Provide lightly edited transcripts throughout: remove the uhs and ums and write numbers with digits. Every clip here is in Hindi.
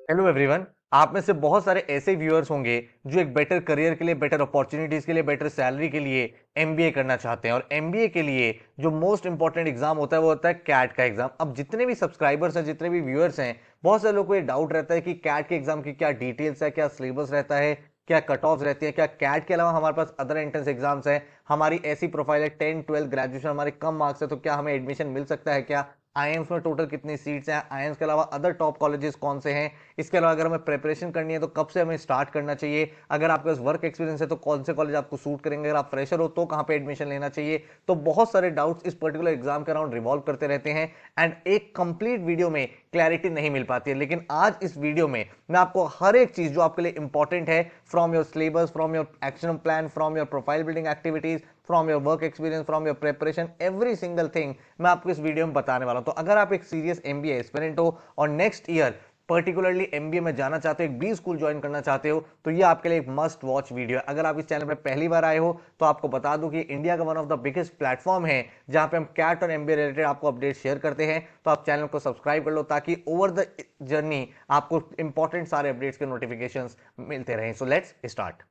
Hello everyone. आप में से बहुत सारे ऐसे व्यूअर्स होंगे जो एक बेटर करियर के लिए, बेटर अपॉर्चुनिटीज के लिए, बेटर सैलरी के लिए एमबीए करना चाहते हैं। और एमबीए के लिए जो मोस्ट इंपॉर्टेंट एग्जाम होता है वो होता है कैट का एग्जाम। अब जितने भी सब्सक्राइबर्स हैं, जितने भी व्यूअर्स हैं, बहुत सारे लोगों को ये डाउट रहता है कि कैट के एग्जाम की क्या डिटेल्स है, क्या सिलेबस रहता है, क्या कट ऑफ रहती है, क्या कैट के अलावा हमारे पास अदर एंट्रेंस एग्जाम्स हैं, हमारी ऐसी प्रोफाइल है 10 12 ग्रेजुएशन हमारे कम मार्क्स है तो क्या हमें एडमिशन मिल सकता है, क्या आईएम्स में टोटल कितनी सीट्स हैं, आईएम्स के अलावा अदर टॉप कॉलेजेस कौन से हैं, इसके अलावा अगर हमें प्रिपरेशन करनी है तो कब से हमें स्टार्ट करना चाहिए, अगर आपके पास वर्क एक्सपीरियंस है तो कौन से कॉलेज आपको सूट करेंगे, अगर आप फ्रेशर हो तो कहाँ पे एडमिशन लेना चाहिए। तो बहुत सारे डाउट्स इस पर्टिकुलर एग्जाम के अराउंड रिवॉल्व करते रहते हैं एंड एक कंप्लीट वीडियो में क्लैरिटी नहीं मिल पाती है। लेकिन आज इस वीडियो में मैं आपको हर एक चीज जो आपके लिए इंपॉर्टेंट है, from your syllabus, from your action plan, from your profile building activities, from your work experience, from your preparation, every single thing मैं आपको इस वीडियो में बताने वाला हूं। तो अगर आप एक सीरियस एमबीए एस्पिरेंट हो और नेक्स्ट ईयर पर्टिकुलरली एमबीए में जाना चाहते हो, एक बी स्कूल ज्वाइन करना चाहते हो, तो ये आपके लिए एक मस्ट वॉच वीडियो है। अगर आप इस चैनल पर पहली बार आए हो तो आपको बता दूं कि इंडिया का one of the biggest platform है जहां पे हम कैट और एमबीए रिलेटेड आपको अपडेट शेयर करते हैं। तो आप चैनल को सब्सक्राइब कर लो ताकि ओवर द जर्नी आपको इंपॉर्टेंट सारे अपडेट्स के नोटिफिकेशंस मिलते रहें। So let's start.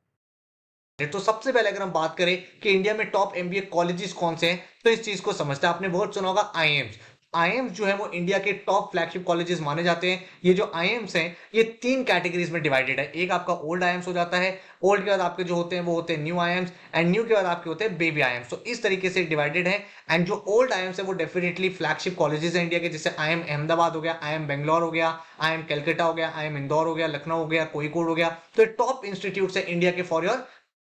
तो सबसे पहले अगर हम बात करें कि इंडिया में टॉप एमबीए कॉलेजेस कौन से हैं, तो इस चीज को समझते हैं। आपने वर्ड सुना होगा आईएम्स। आईएम्स जो है वो इंडिया के टॉप फ्लैगशिप कॉलेजेस माने जाते हैं। ये जो आईएम्स हैं ये तीन कैटेगरीज में डिवाइडेड है। एक आपका ओल्ड आईएम्स हो जाता है, ओल्ड के बाद आपके जो होते हैं वो होते हैं न्यू आईएम्स, एंड न्यू के बाद आपके होते हैं बेबी आईएम्स। तो इस तरीके से डिवाइडेड है। एंड जो ओल्ड आईएम्स है वो डेफिनेटली फ्लैगशिप कॉलेजेस है इंडिया के, जैसे आईएम अहमदाबाद हो गया, आईएम बेंगलोर हो गया, आईएम कलकत्ता हो गया, आईएम इंदौर हो गया, लखनऊ हो गया, कोझिकोड हो गया। तो टॉप इंस्टीट्यूट है इंडिया के for your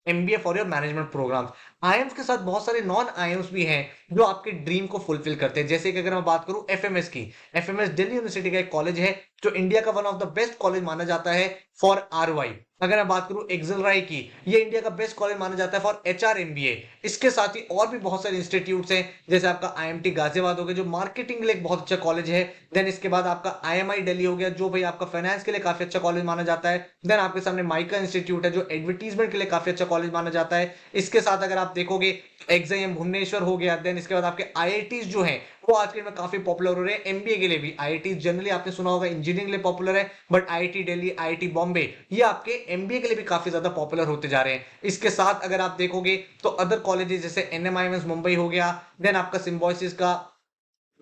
MBA for your management programmes. IIMs के साथ बहुत सारे नॉन आईएम्स भी हैं जो आपके ड्रीम को फुलफिल करते हैं। जैसे कि अगर मैं बात करूं एफएमएस की, एफएमएस दिल्ली यूनिवर्सिटी का एक कॉलेज है जो इंडिया का one of the best college माना जाता है फॉर आरवाई। अगर मैं बात करूं एक्सेलराई की, ये इंडिया का बेस्ट कॉलेज माना जाता है फॉर एचआर एमबीए। इसके साथ ही और भी बहुत सारे इंस्टीट्यूट्स हैं, जैसे आपका आईएमटी गाजियाबाद हो गया जो मार्केटिंग के लिए एक बहुत अच्छा कॉलेज है। देन इसके बाद आपका आईएमआई दिल्ली हो गया जो भाई आपका फाइनेंस के लिए काफी अच्छा कॉलेज माना जाता है। देन आपके सामने माइका इंस्टीट्यूट है जो एडवर्टीजमेंट के लिए काफी अच्छा कॉलेज माना जाता है। इसके साथ अगर आप देखोगे एक्सआईएम भुवनेश्वर हो गया। देन इसके बाद आपके आईआईटीज जो हैं वो आज के दिन में काफी पॉपुलर हो रहे हैं एमबीए के लिए भी। आईआईटी जनरली आपने सुना होगा इंजीनियरिंग के लिए पॉपुलर है, but IIT Delhi, IIT Bombay ये आपके एमबीए के लिए भी काफी ज्यादा पॉपुलर होते जा रहे हैं। इसके साथ अगर आप देखोगे तो अदर कॉलेजेस जैसे एनएमआईएमएस मुंबई हो गया, देन आपका सिम्बोसिस का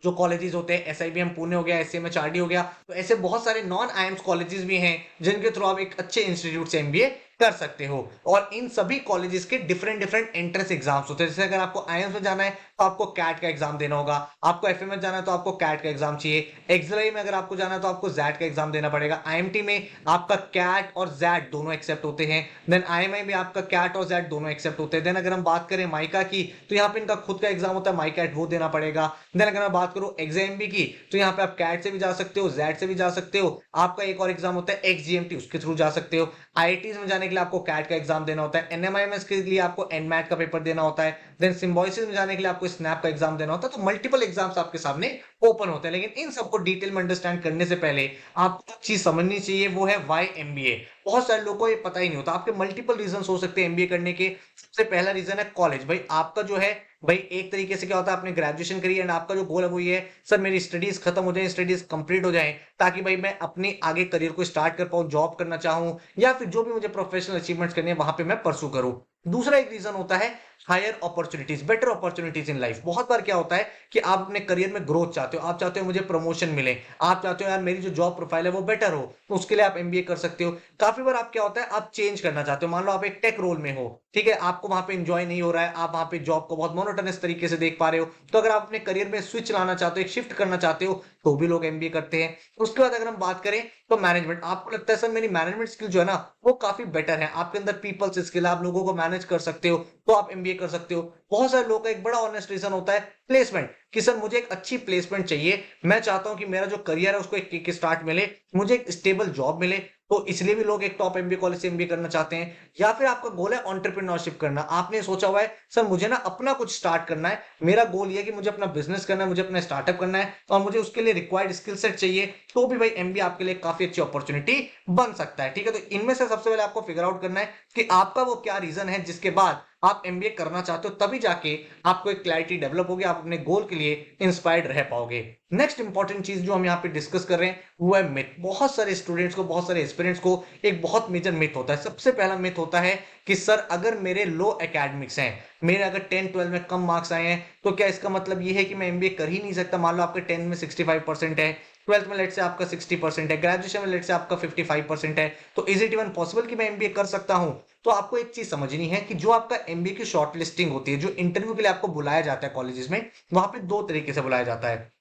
जो कॉलेजेस होते हैं, एसआईबीएम पुणे हो गया, एसएमएचआरडी हो गया। तो ऐसे बहुत सारे नॉन आईएम्स कॉलेजेस भी हैं जिनके थ्रू आप एक अच्छे इंस्टीट्यूट से एमबीए कर सकते हो। और इन सभी कॉलेजेस के डिफरेंट डिफरेंट एंट्रेंस एग्जाम्स होते हैं। जैसे अगर आपको आईएम्स में जाना है तो आपको कैट का एग्जाम देना होगा, आपको एफएमएस जाना है तो आपको कैट का एग्जाम चाहिए, एक्सएलआई में अगर आपको जाना है तो आपको जैट का एग्जाम देना पड़ेगा, आईएमटी में आपका कैट और जैट दोनों एक्सेप्ट होते हैं, देन आईएमआई में आपका कैट और जैट दोनों एक्सेप्ट होते हैं। देन अगर हम बात करें माइका की तो यहाँ पे इनका खुद का एग्जाम होता है माइकैट, वो देना पड़ेगा। देन अगर मैं बात करूं एग्जाम की तो यहाँ पे आप कैट से भी जा सकते हो, जेड से भी जा सकते हो। आपका एक और एग्जाम होता है एक्सजीएमटी, उसके थ्रू जा सकते हो। आईआईटीज में जाने के लिए आपको कैट का एग्जाम देना होता है, एनएमआईएमएस के लिए आपको एनमैट का पेपर देना होता है, देन सिम्बोसिस में जाने के लिए आपको स्नैप का एग्जाम देना होता है। तो मल्टीपल एग्जाम्स आपके सामने ओपन होते हैं। लेकिन इन सबको डिटेल में अंडरस्टैंड करने से पहले आपको एक चीज समझनी चाहिए, वो है वाई एमबीए। बहुत सारे लोगों को ये पता ही नहीं होता। आपके मल्टीपल रीजन हो सकते हैं एमबीए करने के। सबसे पहला रीजन है कॉलेज। भाई आपका जो है, भाई एक तरीके से क्या होता है, आपने ग्रेजुएशन करी एंड आपका जो गोल है वो ये है सर मेरी स्टडीज खत्म हो जाए, स्टडीज कंप्लीट हो जाए ताकि भाई मैं अपनी आगे करियर को स्टार्ट कर पाऊं, जॉब करना चाहूं या फिर जो भी मुझे प्रोफेशनल अचीवमेंट्स करनी है वहां पे मैं परसू करूं। दूसरा एक रीजन होता है higher opportunities, better opportunities in life. बहुत बार क्या होता है कि आप अपने करियर में ग्रोथ चाहते हो, आप चाहते हो मुझे प्रमोशन मिले, आप चाहते हो यार मेरी जो जॉब प्रोफाइल है वो बेटर हो, तो उसके लिए आप एमबीए कर सकते हो। काफी बार आप क्या होता है आप चेंज करना चाहते हो। मान लो आप एक टेक रोल में हो, ठीक है, आपको वहां पे एंजॉय नहीं हो रहा है, आप वहां पे जॉब को बहुत मोनोटोनस तरीके से देख पा रहे हो, तो अगर आप अपने करियर में स्विच लाना चाहते हो, एक शिफ्ट करना चाहते हो, तो भी लोग एमबीए करते हैं। उसके बाद अगर हम बात करें तो मैनेजमेंट, आपको लगता है सर मेरी मैनेजमेंट स्किल जो है ना वो काफी बेटर है, आपके अंदर पीपल्स स्किल, आप लोगों को मैनेज कर सकते हो, तो आप एमबीए कर सकते हो। बहुत सारे लोगों का एक बड़ा ऑनेस्ट रीजन होता है प्लेसमेंट, कि सर मुझे एक अच्छी प्लेसमेंट चाहिए, मैं चाहता हूं कि मेरा जो करियर है उसको एक किक स्टार्ट मिले, मुझे एक स्टेबल जॉब मिले, तो इसलिए भी लोग एक टॉप एमबीए कॉलेज से एमबीए करना चाहते हैं। या फिर आपका गोल है एंटरप्रेन्योरशिप करना, आपने सोचा हुआ है सर मुझे ना अपना कुछ स्टार्ट करना है, मेरा गोल ये है कि मुझे अपना बिजनेस करना है, मुझे अपना स्टार्टअप करना है और मुझे उसके लिए रिक्वायर्ड स्किल सेट चाहिए, तो भी भाई एमबीए आपके लिए काफी अच्छी अपॉर्चुनिटी बन सकता है। ठीक है, तो इनमें से सबसे पहले आपको फिगर आउट करना है कि आपका वो क्या रीजन है जिसके बाद आप एमबीए करना चाहते हो, तभी जाके आपको एक क्लैरिटी डेवलप होगी, आप अपने गोल के लिए इंस्पायर्ड रह पाओगे। नेक्स्ट इंपॉर्टेंट चीज जो हम यहाँ पे डिस्कस कर रहे हैं वो है मिथ। बहुत सारे स्टूडेंट्स को, बहुत सारे एस्पिरेंट्स को एक बहुत मेजर मिथ होता है। सबसे पहला मिथ होता है कि सर अगर मेरे लो एकेडमिक्स हैं, मेरे अगर 10-12 में कम मार्क्स आए हैं, तो क्या इसका मतलब ये है कि मैं एमबीए कर ही नहीं सकता? मान लो आपके 10 में 65% है, 12th में लेट से आपका 60% है, ग्रेजुएशन में लेट से आपका 55% है, तो इज इट इवन पॉसिबल कि मैं एमबीए कर सकता हूं? तो आपको एक चीज समझनी है कि जो आपका एमबीए की शॉर्ट लिस्टिंग होती है, जो इंटरव्यू के लिए आपको बुलाया जाता है कॉलेजेस में, वहां पे दो तरीके से बुलाया जाता है।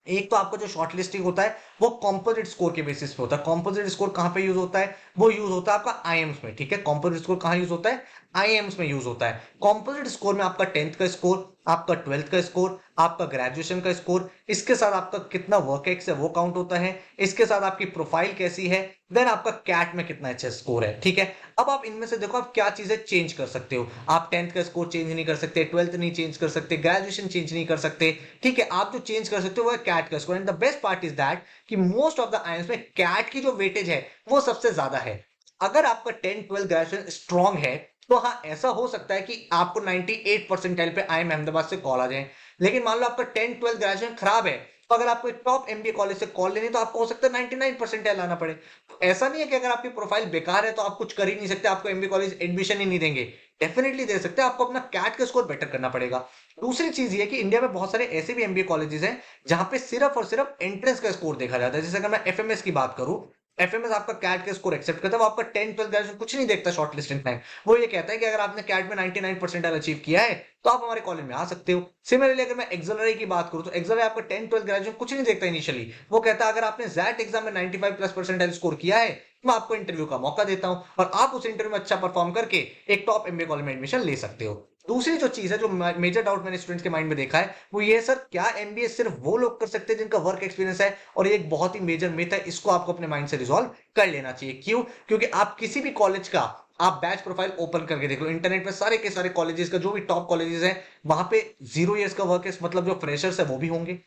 एक तो आपका जो शॉर्ट लिस्टिंग होता है वो कॉम्पोजिट स्कोर के बेसिस पे होता है। कॉम्पोजिट स्कोर कहां पे यूज होता है? वो यूज होता है आपका आईएम्स में, ठीक है। कॉम्पोजिट स्कोर कहां यूज होता है? आईएम्स में यूज होता है। कॉम्पोजिट स्कोर में आपका 10th का स्कोर, आपका 12th का स्कोर, आपका ग्रेजुएशन का स्कोर, इसके साथ आपका कितना वर्क एक्स है वो काउंट होता है, इसके साथ आपकी प्रोफाइल कैसी है, देन आपका कैट में कितना अच्छा स्कोर है, ठीक है। अब आप इनमें से देखो आप क्या चीजें चेंज कर सकते हो। आप 10th का स्कोर चेंज नहीं कर सकते, 12th नहीं चेंज कर सकते, ग्रेजुएशन चेंज नहीं कर सकते, ठीक है। आप जो चेंज कर सकते हो वो है कैट का score. And the best part is that कि मोस्ट ऑफ द आईएम्स में कैट की जो वेटेज है वो सबसे ज्यादा है। अगर आपका 10-12 ग्रेजुएशन स्ट्रांग है, तो हाँ ऐसा हो सकता है कि आपको 98 परसेंटाइल पे आईएम अहमदाबाद से कॉल आ जाए। लेकिन मान लो आपका 10-12 ग्रेजुएशन खराब है, तो अगर आपको एक टॉप एमबीए कॉलेज से कॉल लेनी, तो आपको हो सकता है 99 परसेंटाइल लाना पड़े। तो ऐसा नहीं है कि अगर आपकी प्रोफाइल बेकार है तो आप कुछ कर ही नहीं सकते, आपको एमबीए कॉलेज एडमिशन ही नहीं देंगे। डेफिनेटली दे सकते हैं, आपको अपना कैट का स्कोर बेटर करना पड़ेगा। दूसरी चीज ये कि इंडिया में बहुत सारे ऐसे भी एमबीए कॉलेजेस हैं जहां पे सिर्फ और सिर्फ एंट्रेंस का स्कोर देखा जाता है। जैसे अगर मैं एफएमएस की बात करूं, एफएमएस आपका कैट के स्कोर एक्सेप्ट करता है, वो आपका 10-12 ग्रेजुएशन कुछ नहीं देखता शॉर्ट लिस्टिंग में। वो ये कहता है कि अगर आपने कैट में 99 परसेंटाइल अचीव किया है तो आप हमारे कॉलेज में आ सकते हो। सिमिलरली अगर मैं एक्सेलरी की बात करूं, तो एक्सेलरी आपका 10-12 ग्रेजुएशन कुछ नहीं देखता इनिशियली। वो कहता है अगर आपने जैट एग्जाम में 95 प्लस परसेंटाइल स्कोर किया है, मैं आपको इंटरव्यू का मौका देता हूं और आप उस इंटरव्यू में अच्छा परफॉर्म करके एक टॉप एमबीए कॉलेज में एडमिशन ले सकते हो। दूसरी जो चीज है, जो मेजर डाउट मैंने स्टूडेंट्स के माइंड में देखा है, वो ये सर क्या एमबीए सिर्फ वो लोग कर सकते हैं जिनका वर्क एक्सपीरियंस है? और ये एक बहुत ही मेजर मिथ है, इसको आपको अपने माइंड से रिजॉल्व कर लेना चाहिए। क्यों? क्योंकि आप किसी भी कॉलेज का आप बैच प्रोफाइल ओपन करके देख लो इंटरनेट पे, सारे के सारे कॉलेजेस का, जो भी टॉप कॉलेजेस हैं, वहां पे 0 ईयर्स का वर्क है, मतलब जो फ्रेशर्स है वो भी होंगे,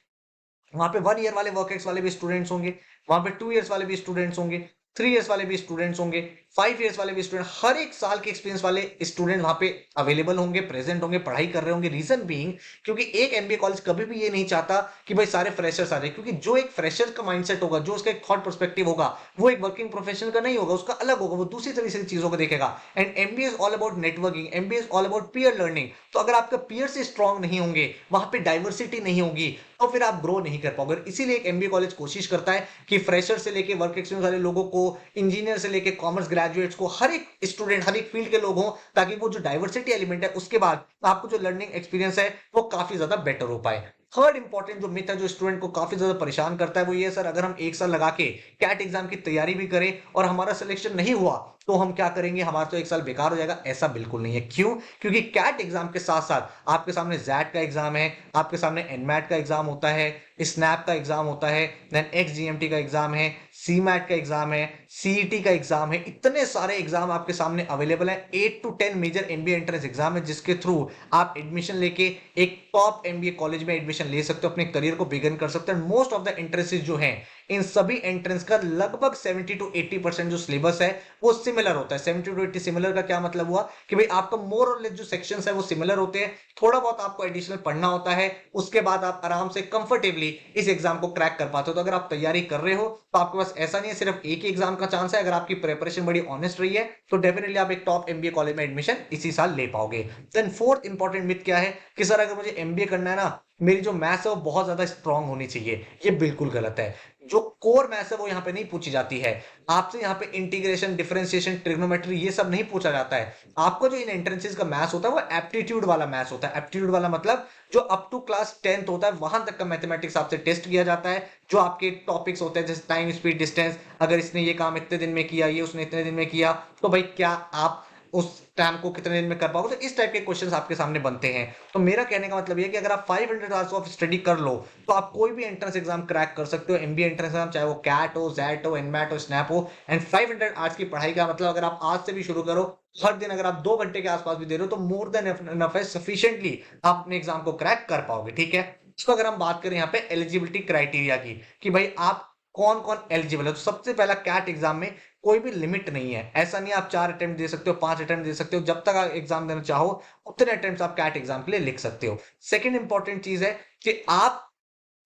वहां पे 1 ईयर वाले वर्क एक्स वाले भी स्टूडेंट्स होंगे, वहां पे 2 ईयर्स वाले भी स्टूडेंट्स होंगे, 3 ईयर्स वाले भी स्टूडेंट्स होंगे, 5 ईयर्स वाले भी स्टूडेंट, हर एक साल के एक्सपीरियंस वाले स्टूडेंट वहां पे अवेलेबल होंगे, प्रेजेंट होंगे, पढ़ाई कर रहे होंगे। रीजन बीइंग क्योंकि एक एमबीए कॉलेज कभी भी ये नहीं चाहता कि भाई सारे फ्रेशर्स आ जाए, क्योंकि जो एक फ्रेशर का माइंडसेट होगा, जो उसका एक थॉट पर्सपेक्टिव होगा, वो एक वर्किंग प्रोफेशनल का नहीं होगा, उसका अलग होगा, वो दूसरी तरीके से चीजों को देखेगा। And MBA is all about networking, MBA is all about peer learning. तो अगर आपके पीयर से स्ट्रांग नहीं होंगे, वहां पे डाइवर्सिटी नहीं होगी, तो फिर आप ग्रो नहीं कर पाओगे। इसीलिए एक एमबीए कॉलेज कोशिश करता है कि फ्रेशर से लेके वर्क एक्सपीरियंस वाले लोगों को, इंजीनियर से लेके कॉमर्स ग्रेजुएट्स को, हर एक स्टूडेंट, हर एक फील्ड के लोग हों, ताकि वो जो डाइवर्सिटी एलिमेंट है उसके बाद आपको जो लर्निंग एक्सपीरियंस है वो काफी ज्यादा बेटर हो पाए। थर्ड इंपॉर्टेंट जो मिथ है, जो स्टूडेंट को काफी ज्यादा परेशान करता है, वो ये सर अगर हम 1 साल लगा के कैट एग्जाम की तैयारी भी करें और हमारा सिलेक्शन नहीं हुआ तो हम क्या करेंगे, हमारा तो 1 साल बेकार हो जाएगा। ऐसा बिल्कुल नहीं है। क्यों? क्योंकि कैट एग्जाम के साथ साथ आपके सामने जैट का एग्जाम है, आपके सामने एनमैट का एग्जाम होता है, स्नैप का एग्जाम होता है, देन एक्सजीएमटी का एग्जाम है, सीमैट का एग्जाम है, सीईटी का एग्जाम है। इतने सारे एग्जाम आपके सामने अवेलेबल है। 8 to 10 major MBA entrance exam है, जिसके थ्रू आप एडमिशन लेके एक टॉप एमबीए कॉलेज में एडमिशन ले सकते हो, अपने करियर को बिगिन कर सकते हो। मोस्ट ऑफ द एंट्रेंसेस जो हैं, इन सभी एंट्रेंस का लगभग 70 to 80% जो सिलेबस है वो सिमिलर होता है। 70 to 80 सिमिलर का क्या मतलब हुआ कि भाई आपका मोर और लेस जो सेक्शंस है वो सिमिलर होते हैं, थोड़ा बहुत आपको एडिशनल पढ़ना होता है, उसके बाद आप आराम से कंफर्टेबली इस एग्जाम को क्रैक कर पाते हो। तो अगर आप तैयारी कर रहे हो तो आपके पास ऐसा नहीं है सिर्फ एक ही एग्जाम का चांस है। अगर आपकी प्रिपरेशन बड़ी ऑनेस्ट रही है तो डेफिनेटली आप एक टॉप एमबीए कॉलेज में एडमिशन इसी साल ले पाओगे। देन फोर्थ इंपॉर्टेंट मिथ क्या है कि सर अगर मुझे एमबीए करना है ना, मेरी जो मैथ्स है वो बहुत ज्यादा स्ट्रांग होनी चाहिए। ये बिल्कुल गलत है। जो कोर मैथ्स है वो यहाँ पे नहीं पूछी जाती है। आपसे यहाँ पे इंटीग्रेशन, डिफरेंशिएशन, ट्रिग्नोमेट्री ये सब नहीं पूछा जाता है। आपको जो इन एंट्रेंसेस का मैथ्स होता है वो एप्टीट्यूड वाला मैथ्स होता है। एप्टीट्यूड वाला मतलब जो अप टू क्लास 10th होता है वहां तक का मैथमेटिक्स आपसे टेस्ट किया जाता है। जो आपके टॉपिक्स होते हैं जैसे टाइम, स्पीड, डिस्टेंस, अगर इसने ये काम इतने दिन में किया, ये उसने इतने दिन में किया, तो भाई क्या आप उस टाइम को कितने दिन में कर पाओगे? तो इस टाइप के क्वेश्चंस आपके सामने बनते हैं। तो मेरा कहने का मतलब ये है कि अगर आप 500 आवर्स ऑफ स्टडी कर लो तो आप कोई भी एंट्रेंस एग्जाम क्रैक कर सकते हो। एमबीए एंट्रेंस एग्जाम चाहे वो कैट हो, जैट हो, एनमैट हो, स्नैप हो। एंड 500 आवर्स की पढ़ाई का मतलब अगर आप आज से भी शुरू करो, हर दिन अगर आप 2 घंटे के आसपास भी दे रहे हो, तो मोर देन इनफ है, सफिशिएंटली आप अपने एग्जाम को क्रैक कर पाओगे। ठीक है। इसको अगर हम बात करें यहाँ पे एलिजिबिलिटी क्राइटेरिया की, कि भाई आप कौन कौन एलिजिबल है। तो सबसे पहला कैट एग्जाम में कोई भी लिमिट नहीं है, ऐसा नहीं आप 4 अटेम्प्ट दे सकते हो, 5 अटेम्प्ट दे सकते हो, जब तक आप एग्जाम देना चाहो उतने अटेम्प्ट आप कैट एग्जाम के लिए लिख सकते हो। सेकेंड इंपॉर्टेंट चीज है कि आप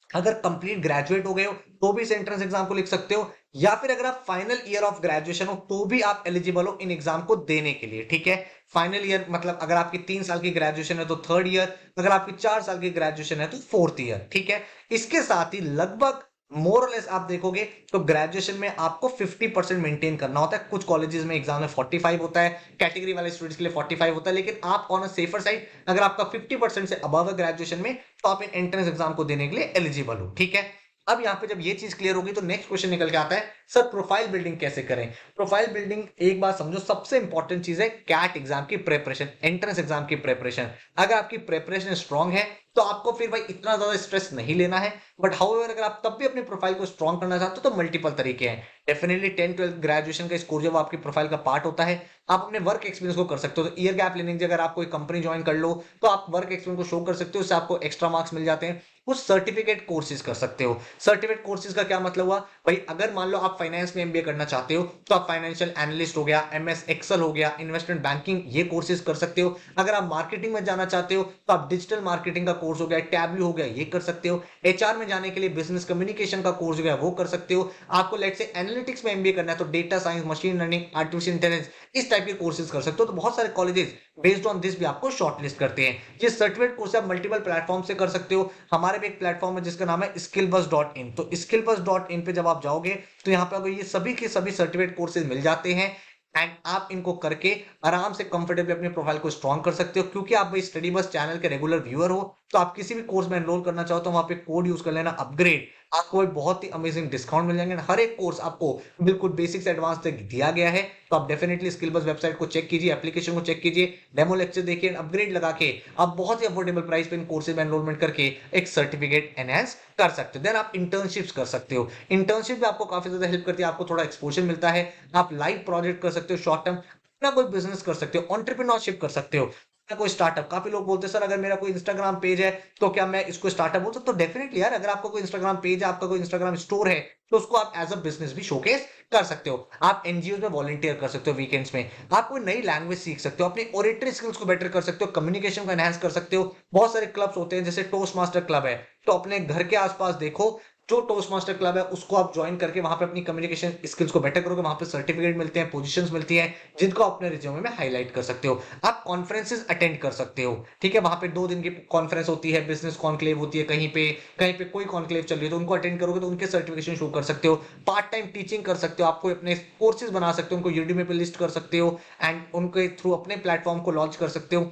अगर कंप्लीट ग्रेजुएट हो गए हो तो भी इस एंट्रेंस एग्जाम को लिख सकते हो, या फिर अगर आप फाइनल ईयर ऑफ ग्रेजुएशन हो तो भी आप एलिजिबल हो इन एग्जाम को देने के लिए। ठीक है, फाइनल ईयर मतलब अगर आपकी 3 साल की ग्रेजुएशन है तो थर्ड ईयर, अगर आपकी 4 साल की ग्रेजुएशन है तो फोर्थ ईयर। ठीक है, इसके साथ ही लगभग मोर लेस आप देखोगे तो ग्रेजुएशन में आपको 50% मेंटेन करना होता है। कुछ कॉलेजेस में एग्जाम में 45 होता है, कैटेगरी वाले स्टूडेंट्स के लिए 45 होता है, लेकिन आप ऑन अ सेफर साइड अगर आपका 50% से अबव है ग्रेजुएशन में तो आप इन एंट्रेंस एग्जाम को देने के लिए एलिजिबल हो। ठीक है, अब यहाँ पे जब ये चीज क्लियर होगी तो नेक्स्ट क्वेश्चन निकल के आता है, सर प्रोफाइल बिल्डिंग कैसे करें। प्रोफाइल बिल्डिंग एक बात समझो, सबसे इंपॉर्टेंट चीज है कैट एग्जाम की प्रिपरेशन, एंट्रेंस एग्जाम की प्रिपरेशन। अगर आपकी प्रिपरेशन स्ट्रांग है तो आपको फिर भाई इतना ज्यादा स्ट्रेस नहीं लेना है, बट हाउएवर अगर आप तब भी अपनी प्रोफाइल को स्ट्रांग करना चाहते हो तो मल्टीपल तरीके हैं। डेफिनेटली 10-12 ग्रेजुएशन का स्कोर जब आपकी प्रोफाइल का पार्ट होता है, आप अपने वर्क एक्सपीरियंस को कर सकते हो। तो ईयर गैप लेने की अगर आप कोई कंपनी ज्वाइन कर लो तो आप वर्क एक्सपीरियंस को शो कर सकते हो, उससे आपको एक्स्ट्रा मार्क्स मिल जाते हैं। कुछ सर्टिफिकेट कोर्सेज कर सकते हो। सर्टिफिकेट कोर्सेज का क्या मतलब हुआ भाई, अगर मान लो आप फाइनेंस में एमबीए करना चाहते हो तो आप फाइनेंशियल एनालिस्ट हो गया, एमएस एक्सेल हो गया, इन्वेस्टमेंट बैंकिंग, ये कोर्सेज कर सकते हो। अगर आप मार्केटिंग में जाना चाहते हो तो आप डिजिटल मार्केटिंग का कोर्स हो गया, टैबलू हो गया, ये कर सकते हो। एचआर में जाने के लिए बिजनेस कम्युनिकेशन का कोर्स हो गया, वो कर सकते हो। आपको लेट्स से एनालिटिक्स में एमबीए करना है तो data science, machine learning, artificial intelligence, इस टाइप के कोर्सेज कर सकते हो। तो बहुत सारे कॉलेजेस बेस्ड ऑन दिस भी आपको शॉर्टलिस्ट करते हैं। ये सर्टिफिकेट कोर्स आप मल्टीपल प्लेटफॉर्म से कर सकते हो। हमारे भी एक प्लेटफॉर्म है जिसका नाम है skillbus.in। तो skillbus.in पे जब आप जाओगे तो यहाँ पे आपको ये सभी के सभी सर्टिफिकेट कोर्सेज मिल जाते हैं, एंड आप इनको करके आराम से कंफर्टेबली अपने प्रोफाइल को स्ट्रॉन्ग कर सकते हो। क्योंकि आप भाई स्टडी बस चैनल के रेगुलर व्यूअर हो तो आप किसी भी कोर्स में एनरोल करना चाहो तो वहां पे कोड यूज कर लेना अपग्रेड, आपको एक बहुत ही अमेजिंग डिस्काउंट मिल जाएंगे। हर एक कोर्स आपको बिल्कुल बेसिक से एडवांस तक दिया गया है। तो आप डेफिनेटली स्किल बस वेबसाइट को चेक कीजिए, एप्लीकेशन को चेक कीजिए, डेमो लेक्चर देखिए, अपग्रेड लगा के आप बहुत ही अफोर्डेबल प्राइस पे इन कोर्सेज में एनरोलमेंट करके एक सर्टिफिकेट एनहांस कर सकते हो। देन आप इंटर्नशिप्स कर सकते हो। इंटर्नशिप भी आपको काफी ज्यादा हेल्प करती है, आपको थोड़ा एक्सपोजर मिलता है। आप लाइव प्रोजेक्ट कर सकते हो शॉर्ट टर्म, अपना कोई बिजनेस कर सकते हो, एंटरप्रेन्योरशिप कर सकते हो, अपना कोई स्टार्टअप। काफी लोग बोलते हैं सर अगर मेरा कोई इंस्टाग्राम पेज है तो क्या मैं इसको स्टार्टअप बोल सकता हूँ। तो डेफिनेटली यार, अगर आपका कोई इंस्टाग्राम पेज है, आपका कोई इंस्टाग्राम स्टोर है, तो उसको आप एज अ बिजनेस भी शोकेस कर सकते हो। आप एनजीओ में वॉलंटियर कर सकते हो वीकेंड्स में, आप कोई नई लैंग्वेज सीख सकते हो, अपनी ओरेटरी स्किल्स को बेटर कर सकते हो, कम्युनिकेशन को एनहांस कर सकते हो। बहुत सारे क्लब्स होते हैं, जैसे टोस्ट मास्टर क्लब है, तो अपने घर के आसपास देखो जो टोस्ट मास्टर क्लब है उसको आप ज्वाइन करके वहां पे अपनी कम्युनिकेशन स्किल्स को बेटर करोगे, वहां पे सर्टिफिकेट मिलते हैं, पोजीशंस मिलती हैं, जिनको अपने रिज्यूमे में हाईलाइट कर सकते हो। आप कॉन्फ्रेंसेस अटेंड कर सकते हो। ठीक है, वहां पे 2 दिन की कॉन्फ्रेंस होती है, बिजनेस कॉन्क्लेव होती है, कहीं पे कोई कॉन्क्लेव चल रही है तो उनको अटेंड करोगे तो उनके सर्टिफिकेशन शो कर सकते हो। पार्ट टाइम टीचिंग कर सकते हो, आपको अपने कोर्सेज बना सकते हो, उनको यूडीमी पे लिस्ट कर सकते हो, एंड उनके थ्रू अपने प्लेटफॉर्म को लॉन्च कर सकते हो।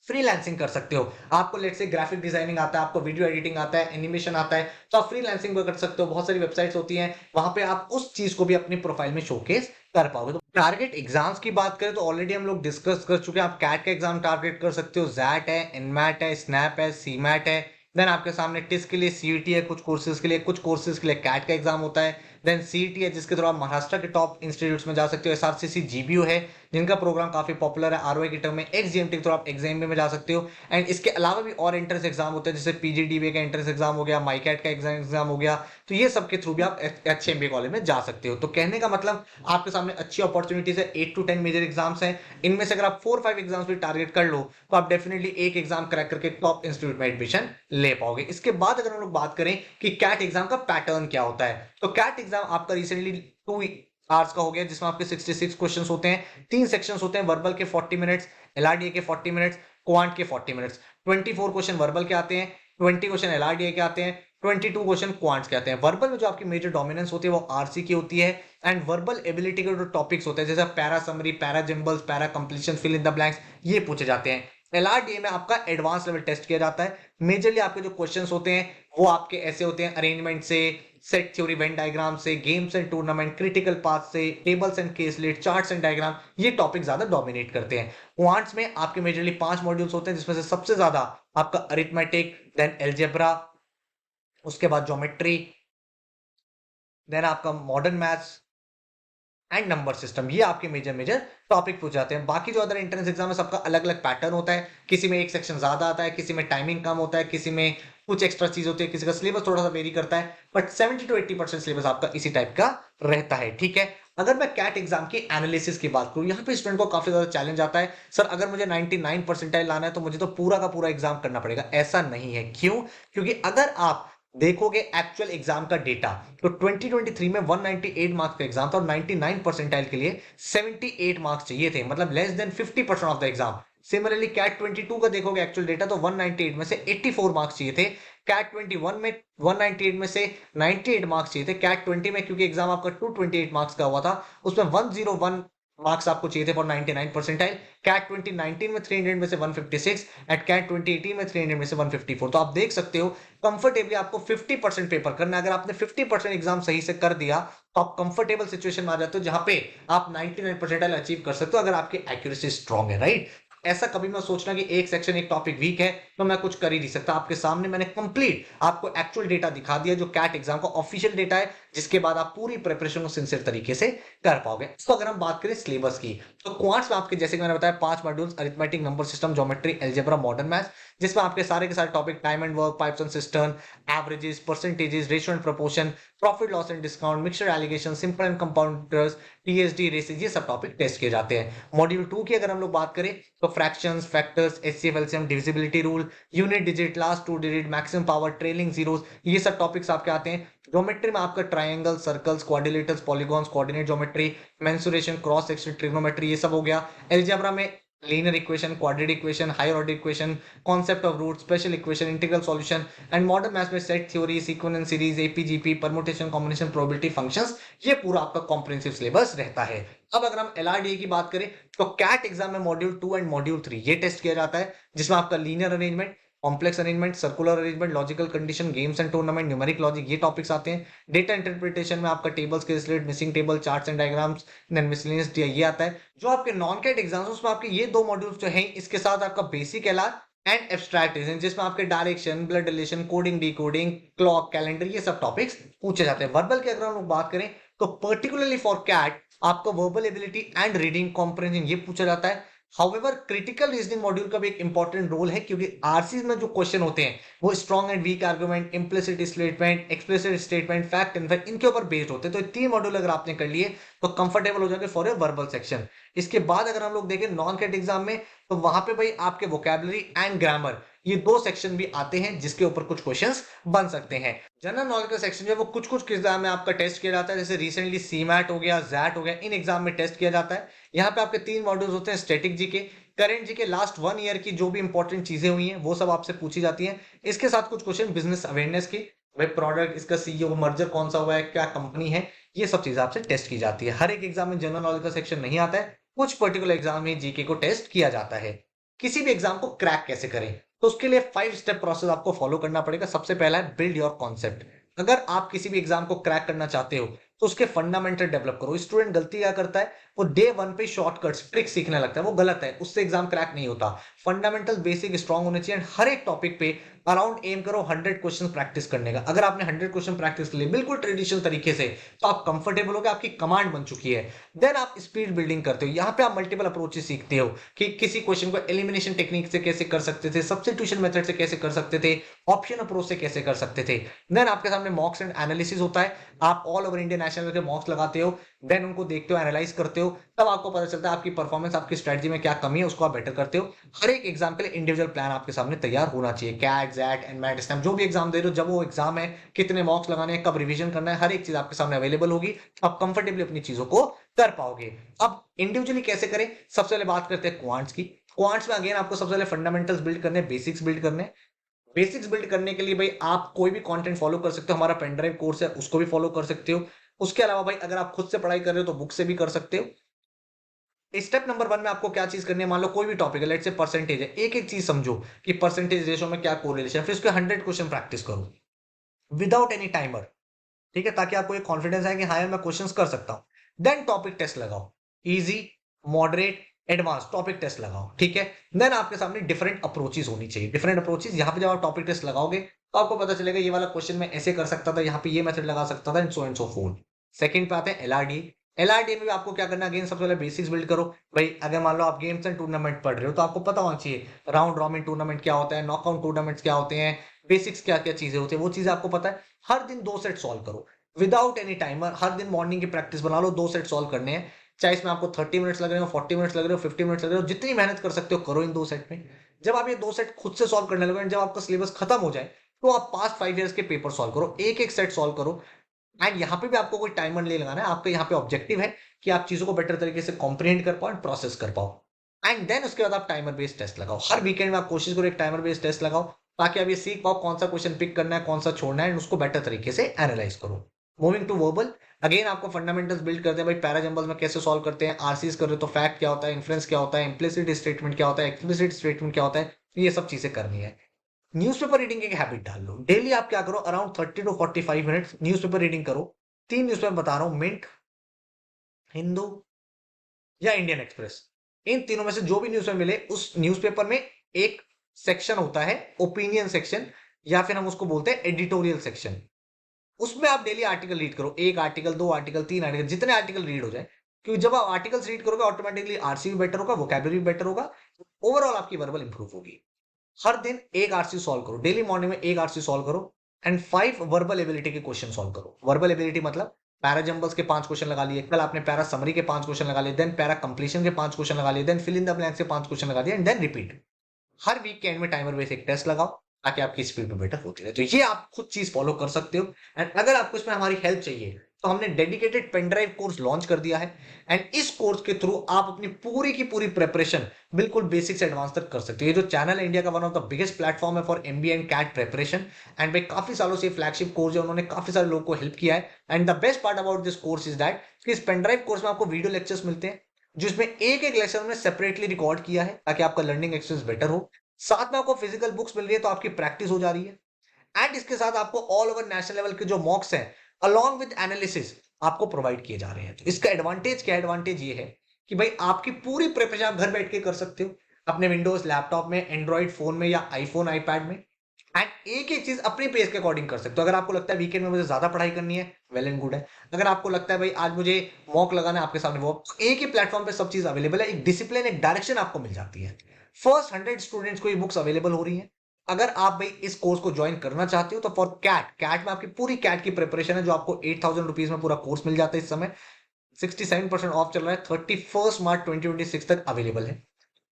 फ्रीलांसिंग कर सकते हो, आपको लेट्स से ग्राफिक डिजाइनिंग आता है, आपको वीडियो एडिटिंग आता है, एनिमेशन आता है, तो आप फ्रीलांसिंग भी कर सकते हो। बहुत सारी वेबसाइट्स होती हैं, वहां पे आप उस चीज को भी अपनी प्रोफाइल में शोकेस कर पाओगे। तो टारगेट एग्जाम्स की बात करें तो ऑलरेडी हम लोग डिस्कस कर चुके हैं। आप कैट का एग्जाम टारगेट कर सकते हो, जैट है, एनमैट है, स्नैप है, सीमैट है। देन आपके सामने टिस के लिए सीईटी है, कुछ कोर्सेज के लिए, कुछ कोर्सेज के लिए कैट का एग्जाम होता है। देन सीईटी है जिसके थ्रू आप महाराष्ट्र के टॉप इंस्टीट्यूट्स में जा सकते हो। एसआरसीसी जीबीयू है जिनका प्रोग्राम काफी पॉपुलर है, आरओआई की टर्म में एक्सजीएमटी के थ्रू आप एग्जाम में जा सकते हो। एंड इसके अलावा भी और एंट्रेंस एग्जाम होते हैं, जैसे पीजीडीबी का एंट्रेंस एग्जाम हो गया, माईकैट का एग्जाम हो गया। तो ये सब के थ्रू भी आप अच्छे एमबीए कॉलेज में जा सकते हो। तो कहने का मतलब आपके सामने अच्छी अपॉर्चुनिटीज है, 8 to 10 मेजर एग्जाम्स हैं। इनमें से अगर आप 4-5 एग्जाम्स भी टारगेट कर लो तो आप डेफिनेटली एक एग्जाम क्रैक करके टॉप इंस्टीट्यूट में एडमिशन ले पाओगे। इसके बाद अगर हम लोग बात करें कि कैट एग्जाम का पैटर्न क्या होता है, तो कैट एग्जाम आपका रिसेंटली 2 आवर्स का हो गया, जिसमें आपके 66 क्वेश्चंस होते हैं। 3 सेक्शंस होते हैं, वर्बल के 40 मिनट्स, एलआरडीए के 40 मिनट्स, क्वांट के 40 मिनट्स। 24 क्वेश्चन वर्बल के आते हैं, 20 क्वेश्चन एलआरडीए के आते हैं, 22 क्वेश्चन क्वांट्स के आते हैं। वर्बल में जो आपकी मेजर डोमिनेंस होती है वो आरसी की होती है, एंड वर्बल एबिलिटी के जो टॉपिक्स होते हैं जैसे para summary, para jumbles, para completion, fill in the blanks, ये पूछे जाते हैं। एलआरडीए में आपका एडवांस लेवल टेस्ट किया जाता है। मेजरली आपके जो क्वेश्चंस होते हैं वो आपके ऐसे होते हैं, अरेंजमेंट से, सेट थ्योरी, वेन डायग्राम से, games and tournament, critical path से, tables and case list, charts and diagram, ये टॉपिक ज्यादा डोमिनेट करते हैं। क्वांट्स में आपके मेजरली 5 मॉड्यूल्स होते हैं, जिसमें से सबसे ज्यादा आपका अरिथमेटिक, देन एल्जेब्रा, उसके बाद ज्योमेट्री, देन आपका modern maths, and number system, ये आपके मेजर मेजर टॉपिक पूछ जाते हैं। बाकी जो अदर एंट्रेंस एग्जाम है सबका अलग अलग पैटर्न होता है, किसी में एक सेक्शन ज्यादा आता है, किसी में टाइमिंग कम होता है, किसी में कुछ एक्स्ट्रा चीज होती है, किसी का सिलेबस थोड़ा सा वेरी करता है, बट 70 to 80% सिलेबस आपका इसी टाइप का रहता है। ठीक है, अगर मैं कैट एग्जाम की एनालिसिस की बात करूं, यहाँ पे स्टूडेंट को काफी ज्यादा चैलेंज आता है, सर अगर मुझे 99 परसेंटाइल लाना है तो मुझे तो पूरा का पूरा एग्जाम करना पड़ेगा। ऐसा नहीं है, क्यों? क्योंकि अगर आप देखोगे एक्चुअल एग्जाम का डेटा, तो 2023 में 198 मार्क्स का एग्जाम था और 99 परसेंटाइल के लिए 78 मार्क्स चाहिए थे, मतलब less than 50% of the exam. Similarly CAT 22 का देखोगे एक्चुअल डेटा, तो 198 में से 84 मार्क्स चाहिए थे। कैट 21 में 198 में से 98 मार्क्स चाहिए थे। कैट 20 में क्योंकि एग्जाम आपका 228 मार्क्स का हुआ था, उसमें 101 मार्क्स आपको चाहिए थे फॉर 99 परसेंटाइल। कैट 2019 में 300 में से 156, एट कैट 2018 में 300 में से 154। तो आप देख सकते हो कंफर्टेबली आपको 50% पेपर करना है। अगर आपने 50% एग्जाम सही से कर दिया तो आप कंफर्टेबल सिचुएशन में आ जाते हो जहां पे आप 99 परसेंटाइल अचीव कर सकते हो, अगर आपकी एक्यूरेसी स्ट्रांग है, राइट? ऐसा कभी मत सोचना कि एक सेक्शन एक टॉपिक वीक है तो मैं कुछ कर ही नहीं सकता। आपके सामने मैंने कंप्लीट आपको एक्चुअल डेटा दिखा दिया जो कैट एग्जाम का ऑफिशियल डेटा है, जिसके बाद आप पूरी प्रिपरेशन को सिंसियर तरीके से कर पाओगे। तो अगर हम बात करें सिलेबस की, तो क्वांट्स में आपके जैसे कि मैंने बताया 5 modules, arithmetic, number system, geometry, algebra, modern maths, जिसमें आपके सारे के सारे topic time and work, pipes and cistern, averages, percentages, ratio and proportion, profit loss and discount, mixture alligation, simple and compounders, TSD, races, ये सब टॉपिक टेस्ट किए जाते हैं। मॉड्यूल 2 की अगर हम लोग बात करें तो fractions, factors, HCF, LCM, divisibility rule, unit digit, last 2 digit, maximum power, trailing zeros, ये सब टॉपिक्स आपके आते हैं। ज्योमेट्री में आपका triangle, circles, quadrilaterals, polygons, coordinate geometry, mensuration, cross section, trigonometry, ये सब हो गया। अलजेब्रा में linear equation, quadratic equation, higher order equation, concept of root, special equation, integral solution, and modern maths में set theory, sequence series, AP GP, permutation, combination, probability functions, ये पूरा आपका कॉम्प्रिहेंसिव सिलेबस रहता है। अब अगर हम एलआरडीए की बात करें तो कैट एग्जाम में मॉड्यूल 2 एंड मॉड्यूल 3 ये टेस्ट किया जाता है, जिसमें आपका linear arrangement, complex arrangement, circular arrangement, logical condition, games and tournament, numeric logic, ये टॉपिक्स आते हैं। डेटा इंटरप्रिटेशन में आपका टेबल्स के related, missing table, charts and diagrams, then miscellaneous ये आता है। जो आपके नॉन कैट एग्जाम्स उसमें आपके ये दो मॉड्यूल्स जो हैं, इसके साथ आपका basic LR and abstract reasoning, जिसमें आपके direction, blood relation, coding, decoding, clock, calendar, ये सब टॉपिक्स पूछे जाते हैं। वर्बल की अगर हम लोग बात करें तो पर्टिकुलरली फॉर कैट आपको verbal ability and reading comprehension ये पूछा जाता है। हाउएवर क्रिटिकल रीजनिंग मॉड्यूल का भी एक इंपॉर्टेंट रोल है, क्योंकि आरसी में जो क्वेश्चन होते हैं वो strong and weak argument, implicit statement, explicit statement, fact and fact, इनके ऊपर बेस्ड होते हैं। तो ये तीन मॉड्यूल अगर आपने कर लिए तो कंफर्टेबल हो जाएंगे फॉर योर वर्बल सेक्शन। इसके बाद अगर हम लोग देखें नॉन कैट एग्जाम में, तो वहां पे भाई आपके वोकैबुलरी एंड ग्रामर ये दो सेक्शन भी आते हैं जिसके ऊपर कुछ क्वेश्चंस बन सकते हैं। जनरल नॉलेज का सेक्शन जो है वो कुछ कुछ एग्जाम में आपका टेस्ट किया जाता है, जैसे रिसेंटली सीमैट हो गया, जैट हो गया, इन एग्जाम में टेस्ट किया जाता है। यहाँ पे आपके तीन मॉड्यूल्स होते हैं, static GK, current GK, last 1 year की जो भी इंपॉर्टेंट चीजें हुई हैं वो सब आपसे पूछी जाती हैं। इसके साथ कुछ क्वेश्चन बिजनेस अवेयरनेस की, भाई प्रोडक्ट, इसका सीईओ, मर्जर कौन सा हुआ है, क्या कंपनी है, ये सब चीजें आपसे टेस्ट की जाती है। हर एक एग्जाम में जनरल नॉलेज का सेक्शन नहीं आता है, कुछ पर्टिकुलर एग्जाम में जीके को टेस्ट किया जाता है। किसी भी एग्जाम को क्रैक कैसे करें, तो उसके लिए 5 स्टेप प्रोसेस आपको फॉलो करना पड़ेगा। सबसे पहला है बिल्ड योर कॉन्सेप्ट। अगर आप किसी भी एग्जाम को क्रैक करना चाहते हो तो उसके फंडामेंटल डेवलप करो। स्टूडेंट गलती क्या करता है, वो डे 1 पे शॉर्टकट्स, ट्रिक सीखने लगता है, वो गलत है, उससे एग्जाम क्रैक नहीं होता। फंडामेंटल बेसिक स्ट्रांग होने चाहिए। हर एक टॉपिक पे अराउंड एम करो 100 क्वेश्चन प्रैक्टिस करने का। अगर आपने 100 क्वेश्चन प्रैक्टिस कर लिए बिल्कुल ट्रेडिशनल तरीके से, तो आप कंफर्टेबल हो गए, आपकी कमांड बन चुकी है। देन आप स्पीड बिल्डिंग करते हो। यहाँ पे आप मल्टीपल अप्रोचेस सीखते हो कि किसी क्वेश्चन को एलिमिनेशन टेक्निक से कैसे कर सकते थे, सब्स्टिट्यूशन मेथड से कैसे कर सकते थे, ऑप्शन अप्रोच से कैसे कर सकते थे। देन आपके सामने मॉक्स एंड एनालिसिस होता है। आप ऑल ओवर इंडिया नेशनल के मॉक्स लगाते हो, देन उनको देखते हो, एनालाइज करते हो, तब आपको पता चलता है आपकी परफॉर्मेंस, आपकी स्ट्रेटजी में क्या कमी है, उसको आप बेटर करते हो। हर एक एग्जाम के लिए इंडिविजुअल प्लान आपके सामने तैयार होना चाहिए। कैट, जैट, एनमैट, स्टैम्प, जो भी एग्जाम दे रहे हो, जब वो एग्जाम है, कितने मॉक्स लगाने हैं, कब रिवीजन करना है, हर एक चीज आपके सामने अवेलेबल होगी। आप कंफर्टेबली अपनी चीजों को कर पाओगे। अब इंडिविजुअली कैसे करें, सबसे पहले बात करते हैं क्वांट्स की। क्वांट्स में अगेन आपको सबसे पहले फंडामेंटल्स बिल्ड करने, बेसिक्स बिल्ड करने। बेसिक्स बिल्ड करने के लिए भाई आप कोई भी कंटेंट फॉलो कर सकते हो, हमारा पेनड्राइव कोर्स है उसको भी फॉलो कर सकते हो। उसके अलावा भाई अगर आप खुद से पढ़ाई कर रहे हो तो बुक से भी कर सकते हो। स्टेप नंबर 1 में आपको क्या चीज करनी है, मान लो कोई भी टॉपिक है, लेट्स से परसेंटेज है, एक एक चीज समझो कि परसेंटेज रेशो में क्या कोरिलेशन है, फिर उसके 100 क्वेश्चन प्रैक्टिस करो विदाउट एनी टाइमर। ठीक है, ताकि आपको एक कॉन्फिडेंस आए कि हाँ यार मैं क्वेश्चंस कर सकता हूं। देन टॉपिक टेस्ट लगाओ, easy, moderate, advance topic test लगाओ। ठीक है, देन आपके सामने डिफरेंट अप्रोचेस होनी चाहिए। डिफरेंट अप्रोचेस, यहाँ पे जब आप टॉपिक टेस्ट लगाओगे तो आपको पता चलेगा ये वाला क्वेश्चन मैं ऐसे कर सकता था, यहाँ पे ये मेथड लगा सकता था, एंड सो फोर्थ। सेकंड पे आते हैं एलआरडी। LRDA में भी आपको क्या करना है, अगेन सबसे पहले बेसिक्स बिल्ड करो। भाई अगर मान लो आप गेम्स एंड टूर्नामेंट पढ़ रहे हो तो आपको पता होना चाहिए राउंड रॉबिन टूर्नामेंट क्या होता है, नॉकआउट टूर्नामेंट्स क्या होते हैं, बेसिक्स क्या क्या चीजें होती है, वो चीजें आपको पता है। हर दिन 2 सेट सॉल्व करो विदाउट एनी टाइमर। हर दिन मॉर्निंग की प्रैक्टिस बना लो, 2 सेट सॉल्व करने हैं। चाहे इसमें आपको 30 मिनट्स लग रहे हो, 40 मिनट्स लग रहे हो, 50 मिनट्स लग रहे हो, जितनी मेहनत कर सकते हो करो इन 2 सेट में। जब आप ये 2 सेट खुद से सॉल्व करने लगो, जब आपका सिलेबस खत्म हो जाए, तो आप पास्ट 5 ईयर्स के पेपर सॉल्व करो, एक एक सेट सॉल्व करो। एंड यहाँ पे भी आपको कोई टाइमर नहीं लगाना है, आपका यहाँ पे ऑब्जेक्टिव है कि आप चीजों को बेटर तरीके से कॉम्प्रिहेंड कर पाओ एंड प्रोसेस कर पाओ। एंड देन उसके बाद आप टाइमर बेस्ड टेस्ट लगाओ। हर वीकेंड में आप कोशिश करो एक टाइमर बेस्ड टेस्ट लगाओ, ताकि आप ये सीख पाओ कौन सा क्वेश्चन पिक करना है, कौन सा छोड़ना है, एंड उसको बेटर तरीके से एनालाइज करो। मूविंग टू वर्बल, अगेन आपको फंडामेंटल्स बिल्ड करते हैं। भाई पैराजंबल्स में कैसे सॉल्व करते हैं, आरसीज कर रहे हो तो फैक्ट क्या होता है, इन्फ्रेंस क्या होता है, इम्प्लिसिट स्टेटमेंट क्या होता है, एक्सप्लिसिट स्टेटमेंट क्या होता है, ये सब चीजें करनी है। न्यूज़पेपर रीडिंग की एक हैबिट डाल लो। डेली आप क्या करो, around 30 to 45 minutes newspaper reading करो। 3 न्यूज़पेपर बता रहा हूँ, मिंट, हिंदू या इंडियन एक्सप्रेस। इन तीनों में से जो भी न्यूज़पेपर मिले, उस न्यूज़पेपर में एक सेक्शन होता है ओपिनियन सेक्शन, या फिर हम उसको बोलते हैं एडिटोरियल सेक्शन। उसमें आप डेली आर्टिकल रीड करो, 1 आर्टिकल, 2 आर्टिकल, 3 आर्टिकल, जितने आर्टिकल रीड हो जाए। क्योंकि जब आप आर्टिकल्स रीड करोगे ऑटोमेटिकली आरसी भी बेटर होगा, वोकैबुलरी भी बेटर होगा, ओवरऑल आपकी वर्बल इंप्रूव होगी। हर दिन एक आरसी सॉल्व करो, डेली मॉर्निंग में एक आरसी सॉल्व करो। एंड 5 वर्बल एबिलिटी के क्वेश्चन सॉल्व करो। वर्बल एबिलिटी मतलब पैरा जंबल्स के 5 क्वेश्चन लगा लिए, कल आपने पैरा समरी के 5 क्वेश्चन लगा लिए, देन पैरा कंप्लीशन के 5 क्वेश्चन लगा लिए, then fill in the blank से 5 क्वेश्चन लगा दिए, एंड देन रिपीट। हर वीक के एंड में टाइमर बेस्ड एक टेस्ट लगाओ, ताकि आपकी स्पीड में बेटर होती रहे। तो ये आप खुद चीज फॉलो कर सकते हो। एंड अगर आपको इसमें हमारी हेल्प चाहिए, तो हमने dedicated pen drive course launch कर दिया है। एंड इस कोर्स के थ्रू आप अपनी पूरी की पूरी प्रिपरेशन बिल्कुल बेसिक से एडवांस तक कर सकते हो। ये जो चैनल है इंडिया का one of the biggest platform है for MBA and CAT preparation. And भाई काफी सालों से फ्लैगशिप कोर्स है, उन्होंने काफी सारे लोगों को हेल्प किया है। And the best part about this course is that कि इस पेन ड्राइव कोर्स में आपको वीडियो लेक्चर्स मिलते हैं, जिसमें एक एक लेक्चर में सेपरेटली रिकॉर्ड किया है, ताकि आपका लर्निंग एक्सपीरियंस बेटर हो। साथ में आपको फिजिकल बुक्स मिल रही है, तो आपकी प्रैक्टिस हो जा रही है। एंड इसके साथ आपको ऑल ओवर नेशनल लेवल के जो मॉक्स हैं अलॉन्ग विद एनालिसिस आपको प्रोवाइड किए जा रहे हैं। तो इसका एडवांटेज क्या है, एडवांटेज ये है कि भाई आपकी पूरी प्रिपरेशन आप घर बैठ के कर सकते हो, अपने विंडोज लैपटॉप में, एंड्रॉइड फोन में, या आईफोन आईपैड में। एंड एक एक चीज अपनी पेस के अकॉर्डिंग कर सकते हो। अगर आपको लगता है वीकेंड में मुझे ज्यादा पढ़ाई करनी है, वेल एंड गुड है। अगर आपको लगता है भाई आज मुझे मॉक लगाना है आपके सामने, वो एक ही प्लेटफॉर्म पे सब चीज अवेलेबल है, एक डिसिप्लिन, एक डायरेक्शन आपको मिल जाती है। फर्स्ट 100 स्टूडेंट्स को ये बुक्स अवेलेबल हो रही हैं। अगर आप भाई इस कोर्स को ज्वाइन करना चाहते हो, तो फॉर कैट, कैट में आपकी पूरी कैट की प्रिपरेशन है, जो आपको 8,000 रुपीज में पूरा कोर्स मिल जाता है। इस समय 67% ऑफ चल रहा है, 31 मार्च 2026 तक अवेलेबल है।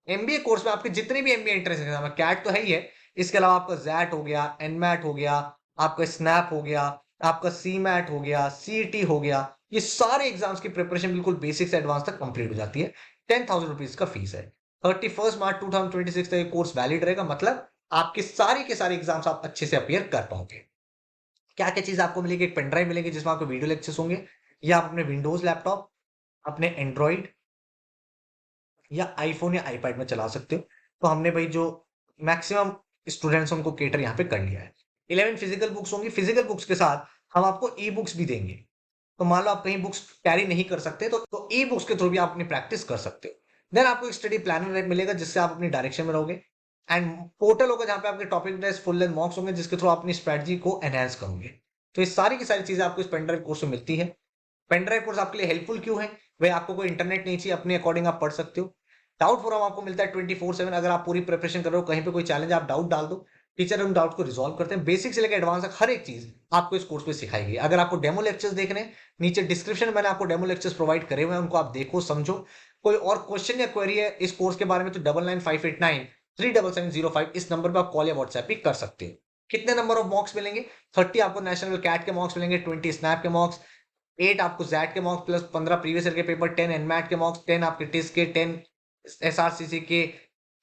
एमबीए कोर्स में आपके जितने भी एमबीए एंट्रेंस एग्जाम है, कैट तो है ही है, इसके अलावा आपका जैट हो गया, एनमैट हो गया, आपका स्नैप हो गया, आपका सी मैट हो गया, सीईटी हो गया, ये सारे एग्जाम्स की प्रिपरेशन बिल्कुल बेसिक से एडवांस तक कंप्लीट हो जाती है। 10,000 रुपीज का फीस है। 31 मार्च 2026 तक ये कोर्स वैलिड रहेगा, मतलब आपके सारे के सारे एग्जाम्स आप अच्छे से अपियर कर पाओगे। क्या क्या चीज आपको मिलेगी, एक पेन ड्राइव मिलेगी जिसमें आपको वीडियो लेक्चर्स होंगे, या आप अपने विंडोज लैपटॉप, अपने एंड्रॉइड या आईफोन या आईपैड में चला सकते हो। तो हमने भाई जो मैक्सिमम स्टूडेंट्स उनको केटर यहाँ पे कर लिया है। 11 फिजिकल बुक्स होंगी, फिजिकल बुक्स के साथ हम आपको ई बुक्स भी देंगे। तो मान लो आप कहीं बुक्स कैरी नहीं कर सकते, तो ई बुक्स के थ्रू भी आप अपनी प्रैक्टिस कर सकते हो। देन आपको एक स्टडी प्लानर मिलेगा, जिससे आप अपनी डायरेक्शन में रहोगे। एंड पोर्टल होगा जहाँ पे आपके topic test, full length mocks होंगे, जिसके थ्रू आप अपनी स्ट्रेटजी को एनहांस करोगे। तो ये सारी की सारी चीजें आपको इस पेन ड्राइव कोर्स में मिलती है। पेन ड्राइव कोर्स आपके लिए हेल्पफुल क्यों है, भाई आपको कोई इंटरनेट नहीं चाहिए, अपने अकॉर्डिंग आप पढ़ सकते हो। डाउट फोरम आपको मिलता है 24/7। अगर आप पूरी प्रिपरेशन कर रहे हो, कहीं पे कोई चैलेंज, आप डाउट डाल दो, टीचर उन डाउट को रिजॉल्व करते हैं। बेसिक से लेकर एडवांस तक हर एक चीज आपको इस कोर्स में सिखाई गई। अगर आपको डेमो लेक्चर्स देखने हैं, नीचे डिस्क्रिप्शन में मैंने आपको डेमो लेक्चर्स प्रोवाइड करे हुए हैं, उनको आप देखो, समझो। कोई और क्वेश्चन या क्वेरी है इस कोर्स के बारे में, तो 9958937705 इस नंबर पर आप कॉल या व्हाट्सएप भी कर सकते हो। कितने नंबर ऑफ मॉक्स मिलेंगे, 30 आपको नेशनल कैट के मॉक्स मिलेंगे, 20 स्नैप के मॉक्स, 8 आपको जैट के मॉक्स, प्लस 15 प्रीवियस ईयर के पेपर, 10 एनमैट के मॉक्स, 10 आपके टिस के, 10 एसआरसीसी के,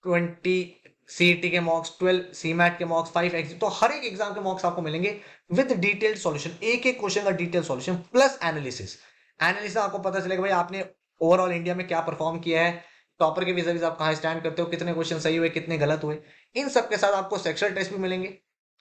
20 सीईटी के मॉक्स, 12 सीमैट के मॉक्स, 5 एग्जिट। तो हर एक एग्जाम के मॉक्स आपको मिलेंगे विद डिटेल्ड सॉल्यूशन, एक एक क्वेश्चन का detail solution plus analysis. Analysis आपको पता चलेगा भाई आपने ओवरऑल इंडिया में क्या परफॉर्म किया है, टॉपर के vis-a-vis आप कहां स्टैंड करते हो, कितने क्वेश्चन सही हुए, कितने गलत हुए। इन सब के साथ आपको सेक्शनल टेस्ट भी मिलेंगे,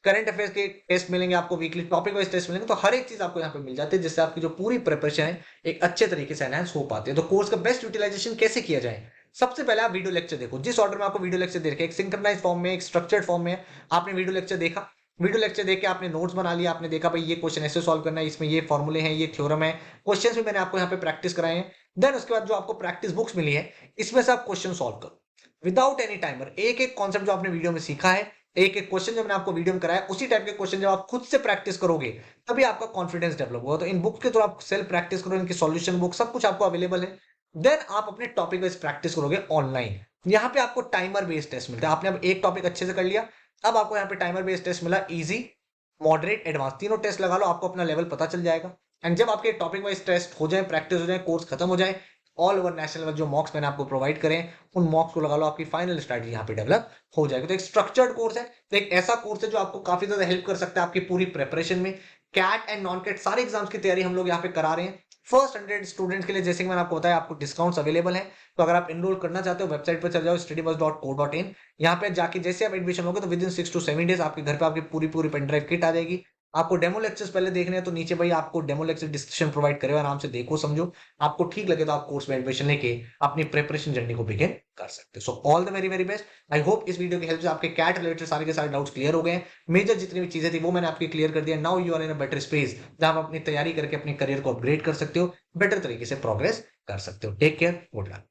करंट अफेयर्स के टेस्ट मिलेंगे, आपको वीकली टॉपिक वाइज टेस्ट मिलेंगे। तो हर एक चीज आपको यहाँ पे मिल जाती है, जिससे आपकी जो पूरी प्रिपरेशन है एक अच्छे तरीके से एनहांस हो पाती है। तो कोर्स का बेस्ट यूटिलाइजेशन कैसे किया जाए, सबसे पहले आप वीडियो लेक्चर देखो। जिस ऑर्डर में आपको वीडियो लेक्चर देखे, एक सिंक्रोनाइज फॉर्म में, एक स्ट्रक्चर्ड फॉर्म में आपने वीडियो लेक्चर देखा, वीडियो लेक्चर देख के आपने नोट्स बना लिया, आपने देखा भाई ये क्वेश्चन ऐसे सॉल्व करना है, इसमें ये फॉर्मूले हैं, ये थ्योरम है, क्वेश्चंस भी मैंने आपको यहाँ पे प्रैक्टिस कराए हैं। देन उसके बाद जो आपको प्रैक्टिस बुक्स मिली है, इसमें से आप क्वेश्चन सॉल्व करो विदाउट एनी टाइमर। एक एक कॉन्सेप्ट जो आपने वीडियो में सीखा है, एक एक क्वेश्चन जो मैंने आपको वीडियो में कराया, उसी टाइप के क्वेश्चन जब आप खुद से प्रैक्टिस करोगे, तभी आपका कॉन्फिडेंस डेवलप होगा। तो इन बुक्स के थ्रू आप सेल्फ प्रैक्टिस करो, इनकी सॉल्यूशन बुक सब कुछ आपको अवेलेबल है। देन आप अपने टॉपिक वाइज प्रैक्टिस करोगे ऑनलाइन। यहाँ पे आपको टाइमर बेस्ड टेस्ट मिलता है। आपने अब एक टॉपिक अच्छे से कर लिया, अब आपको यहाँ पे टाइमर बेस्ड टेस्ट मिला, इजी, मॉडरेट, एडवांस, तीनों टेस्ट लगा लो, आपको अपना लेवल पता चल जाएगा। एंड जब आपके टॉपिक वाइज टेस्ट हो जाए, प्रैक्टिस हो जाए, कोर्स खत्म हो जाए, ऑल ओवर नेशनल लेवल जो मॉक्स मैंने आपको प्रोवाइड करें, उन मॉक्स को लगा लो, आपकी फाइनल स्ट्रैटेजी यहाँ पे डेवलप हो जाएगी। तो एक स्ट्रक्चर्ड कोर्स है, तो एक ऐसा कोर्स है जो आपको काफी ज्यादा हेल्प कर सकता है आपकी पूरी प्रिपरेशन में। कैट एंड नॉन कैट सारे एग्जाम्स की तैयारी हम लोग यहाँ पे करा रहे हैं। फर्स्ट 100 स्टूडेंट्स के लिए, जैसे कि मैंने आपको बताया, आपको डिस्काउंट्स अवेलेबल है। तो अगर आप एनरोल करना चाहते हो, वेबसाइट पर चल जाओ studybus.co.in। यहाँ पे जाके जैसे आप एडमिशन होगे, तो विद इन 6 to 7 डेज आपके घर पे आपकी पूरी पूरी पेनड्राइव किट आ जाएगी। आपको डेमो लेक्चर्स पहले देखने हैं, तो नीचे भाई आपको डेमो लेक्चर डिस्क्रिप्शन प्रोवाइड करे, आराम से देखो समझो, आपको ठीक लगे तो आप कोर्स में एडमिशन लेके अपनी प्रिपरेशन जर्नी को बिगिन कर सकते हो। So all the very very best. I hope इस वीडियो की हेल्प से आपके कैट रिलेटेड सारे के सारे डाउट्स क्लियर हो गए हैं। मेजर जितनी भी चीजें थी वो मैंने आपकी क्लियर कर दिया। Now you are in a better space, जहां आप अपनी तैयारी करके अपने करियर को अपग्रेड कर सकते हो, बेटर तरीके से प्रोग्रेस कर सकते हो। Take care, good luck.